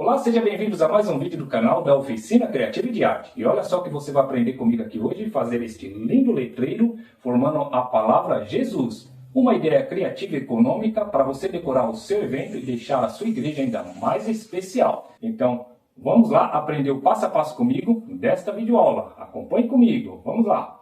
Olá, sejam bem-vindos a mais um vídeo do canal da Oficina Criativa de Arte. E olha só que você vai aprender comigo aqui hoje fazer este lindo letreiro formando a palavra Jesus. Uma ideia criativa e econômica para você decorar o seu evento e deixar a sua igreja ainda mais especial. Então, vamos lá aprender o passo a passo comigo desta videoaula. Acompanhe comigo, vamos lá!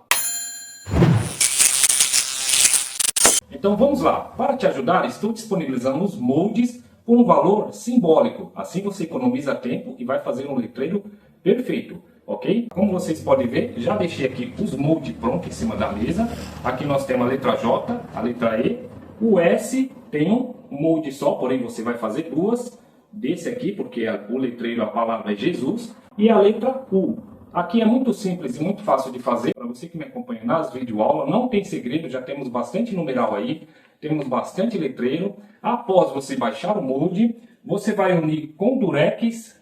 Então vamos lá, para te ajudar estou disponibilizando os moldes por um valor simbólico, assim você economiza tempo e vai fazer um letreiro perfeito, ok? Como vocês podem ver, já deixei aqui os moldes prontos em cima da mesa. Aqui nós temos a letra J, a letra E, o S tem um molde só, porém você vai fazer duas desse aqui, porque o letreiro, a palavra é Jesus, e a letra U. Aqui é muito simples e muito fácil de fazer. Para você que me acompanha nas videoaulas, não tem segredo, já temos bastante numeral aí, temos bastante letreiro. Após você baixar o molde, você vai unir com Durex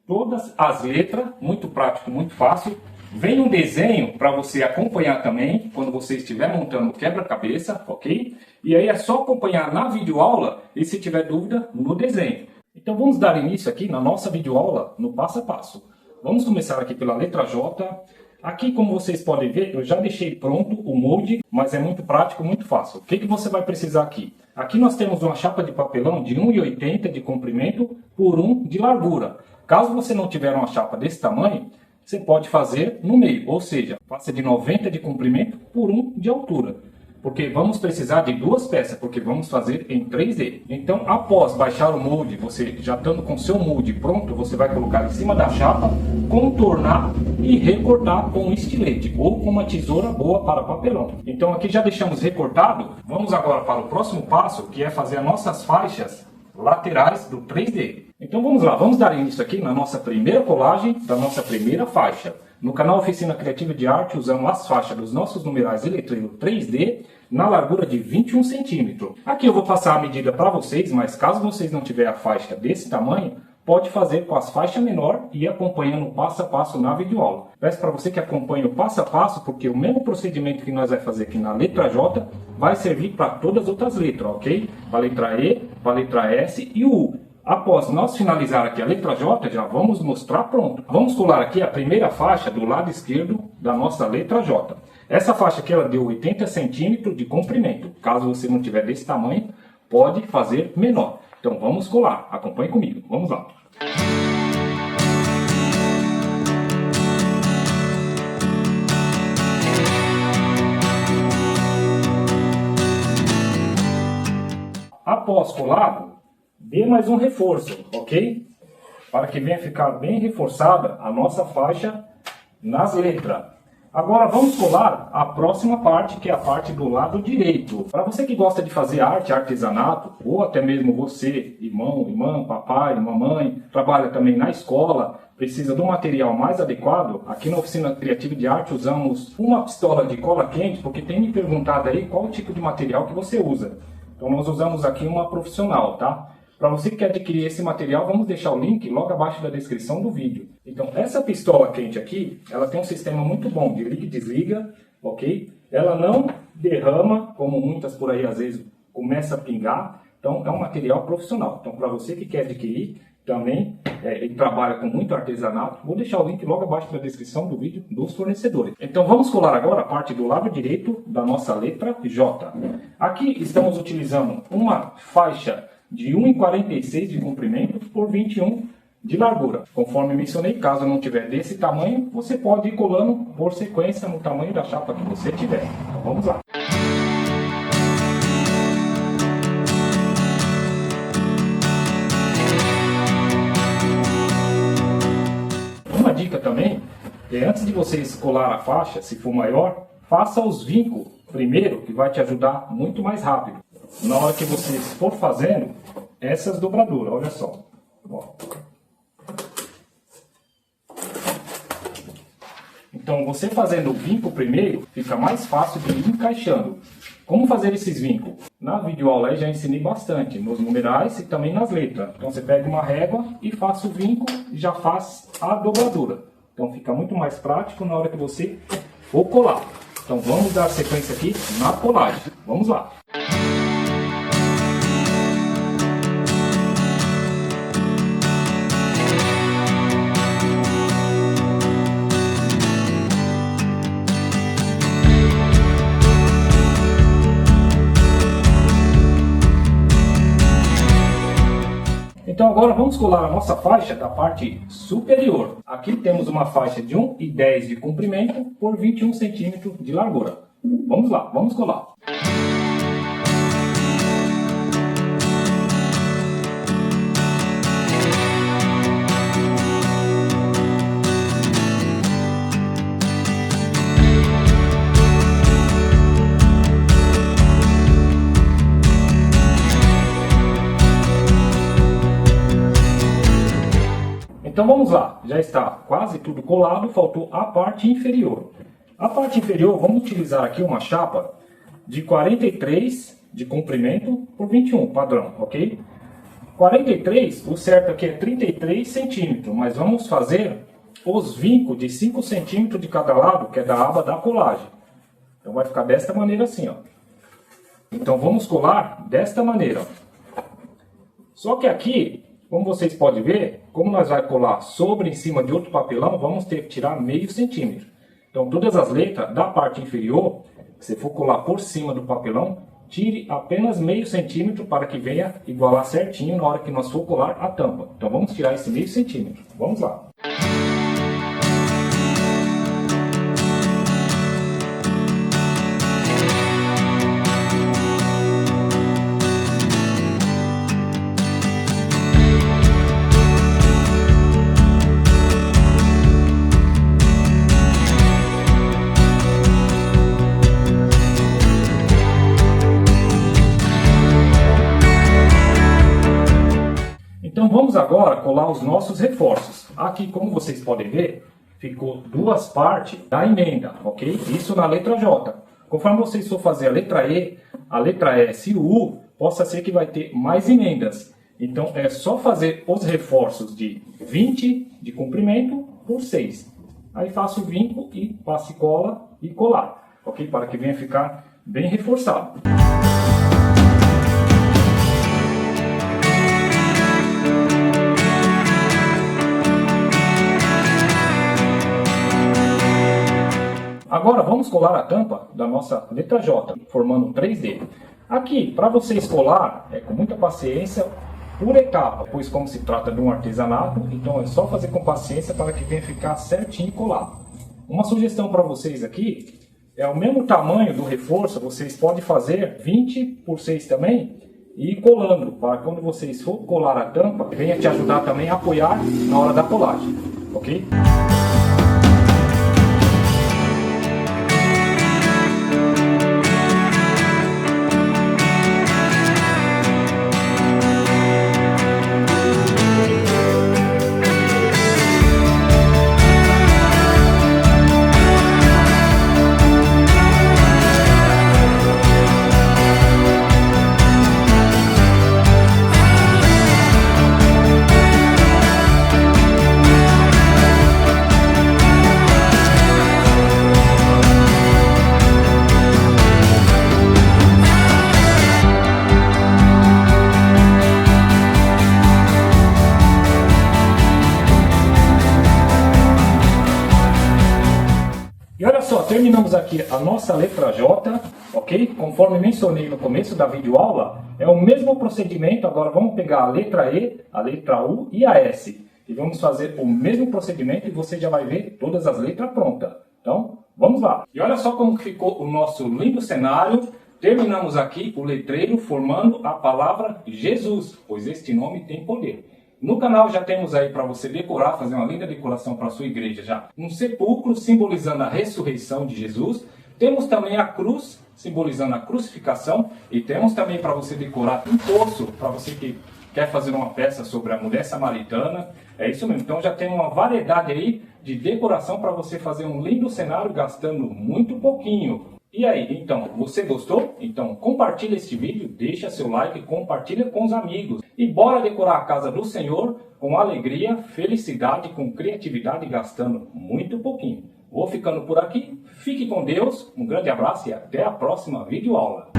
todas as letras, muito prático, muito fácil. Vem um desenho para você acompanhar também, quando você estiver montando o quebra-cabeça, ok? E aí é só acompanhar na videoaula e se tiver dúvida, no desenho. Então vamos dar início aqui na nossa videoaula no passo a passo. Vamos começar aqui pela letra J. Aqui, como vocês podem ver, eu já deixei pronto o molde, mas é muito prático, muito fácil. O que você vai precisar aqui? Aqui nós temos uma chapa de papelão de 1,80 de comprimento por 1 de largura. Caso você não tiver uma chapa desse tamanho, você pode fazer no meio, ou seja, faça de 90 de comprimento por 1 de altura. Porque vamos precisar de duas peças, porque vamos fazer em 3D. Então, após baixar o molde, você já estando com seu molde pronto, você vai colocar em cima da chapa, contornar e recortar com um estilete ou com uma tesoura boa para papelão. Então, aqui já deixamos recortado. Vamos agora para o próximo passo, que é fazer as nossas faixas laterais do 3D. Então, vamos lá. Vamos dar início aqui na nossa primeira colagem da nossa primeira faixa. No canal Oficina Criativa de Arte, usamos as faixas dos nossos numerais e letreiro 3D na largura de 21 centímetros. Aqui eu vou passar a medida para vocês, mas caso vocês não tiverem a faixa desse tamanho, pode fazer com as faixas menor e acompanhando o passo a passo na videoaula. Peço para você que acompanhe o passo a passo, porque o mesmo procedimento que nós vamos fazer aqui na letra J vai servir para todas as outras letras, ok? Para a letra E, para a letra S e o U. Após nós finalizar aqui a letra J, já vamos mostrar pronto. Vamos colar aqui a primeira faixa do lado esquerdo da nossa letra J. Essa faixa aqui ela deu 80 centímetros de comprimento. Caso você não tiver desse tamanho, pode fazer menor. Então vamos colar. Acompanhe comigo. Vamos lá. Após colado, dê mais um reforço, ok? Para que venha ficar bem reforçada a nossa faixa nas letras. Agora vamos colar a próxima parte, que é a parte do lado direito. Para você que gosta de fazer arte, artesanato, ou até mesmo você, irmão, irmã, papai, mamãe, trabalha também na escola, precisa de um material mais adequado, aqui na Oficina Criativa de Arte usamos uma pistola de cola quente, porque tem me perguntado aí qual tipo de material que você usa. Então nós usamos aqui uma profissional, tá? Para você que quer adquirir esse material, vamos deixar o link logo abaixo da descrição do vídeo. Então, essa pistola quente aqui, ela tem um sistema muito bom de liga e desliga, ok? Ela não derrama, como muitas por aí às vezes começa a pingar. Então, é um material profissional. Então, para você que quer adquirir, também e trabalha com muito artesanato, vou deixar o link logo abaixo da descrição do vídeo dos fornecedores. Então, vamos colar agora a parte do lado direito da nossa letra J. Aqui estamos utilizando uma faixa de 1,46 de comprimento por 21 de largura. Conforme mencionei, caso não tiver desse tamanho, você pode ir colando por sequência no tamanho da chapa que você tiver. Então vamos lá. Uma dica também é antes de vocês colar a faixa, se for maior, faça os vincos primeiro, que vai te ajudar muito mais rápido. Na hora que você for fazendo essas dobraduras, olha só. Ó. Então, você fazendo o vinco primeiro, fica mais fácil de ir encaixando. Como fazer esses vincos? Na videoaula eu já ensinei bastante, nos numerais e também nas letras. Então, você pega uma régua e faça o vinco e já faz a dobradura. Então, fica muito mais prático na hora que você for colar. Então, vamos dar sequência aqui na colagem. Vamos lá. agora vamos colar a nossa faixa da parte superior. Aqui temos uma faixa de 1,10 de comprimento por 21 centímetros de largura. Vamos lá, vamos colar. Então vamos lá, já está quase tudo colado, faltou a parte inferior. A parte inferior, vamos utilizar aqui uma chapa de 43 de comprimento por 21, padrão, ok? 43, o certo aqui é 33 centímetros, mas vamos fazer os vincos de 5 centímetros de cada lado, que é da aba da colagem. Então vai ficar desta maneira assim, ó. Então vamos colar desta maneira. Só que aqui, como vocês podem ver, como nós vamos colar sobre em cima de outro papelão, vamos ter que tirar meio centímetro. Então todas as letras da parte inferior, se for colar por cima do papelão, tire apenas meio centímetro para que venha igualar certinho na hora que nós for colar a tampa. Então vamos tirar esse meio centímetro. Vamos lá. Então vamos agora colar os nossos reforços. Aqui, como vocês podem ver, ficou duas partes da emenda, ok? Isso na letra J. Conforme vocês for fazer a letra E, a letra S e o U, possa ser que vai ter mais emendas. Então é só fazer os reforços de 20 de comprimento por 6. Aí faço o vinco e passo cola e colar, ok? Para que venha ficar bem reforçado. Agora vamos colar a tampa da nossa letra J, formando 3D. Aqui, para vocês colar, é com muita paciência, por etapa, pois como se trata de um artesanato, então é só fazer com paciência para que venha ficar certinho colado. Uma sugestão para vocês aqui, é o mesmo tamanho do reforço, vocês podem fazer 20 por 6 também, e ir colando, para quando vocês for colar a tampa, venha te ajudar também a apoiar na hora da colagem, ok? E olha só, terminamos aqui a nossa letra J, ok? Conforme mencionei no começo da videoaula, é o mesmo procedimento. Agora vamos pegar a letra E, a letra U e a S. E vamos fazer o mesmo procedimento e você já vai ver todas as letras prontas. Então, vamos lá. E olha só como ficou o nosso lindo cenário. Terminamos aqui o letreiro formando a palavra Jesus, pois este nome tem poder. No canal já temos aí para você decorar, fazer uma linda decoração para a sua igreja já. Um sepulcro simbolizando a ressurreição de Jesus. Temos também a cruz, simbolizando a crucificação. E temos também para você decorar um poço, para você que quer fazer uma peça sobre a mulher samaritana. É isso mesmo, então já tem uma variedade aí de decoração para você fazer um lindo cenário gastando muito pouquinho. E aí, então, você gostou? Então compartilha este vídeo, deixa seu like, compartilha com os amigos. E bora decorar a casa do Senhor com alegria, felicidade, com criatividade, gastando muito pouquinho. Vou ficando por aqui, fique com Deus, um grande abraço e até a próxima videoaula.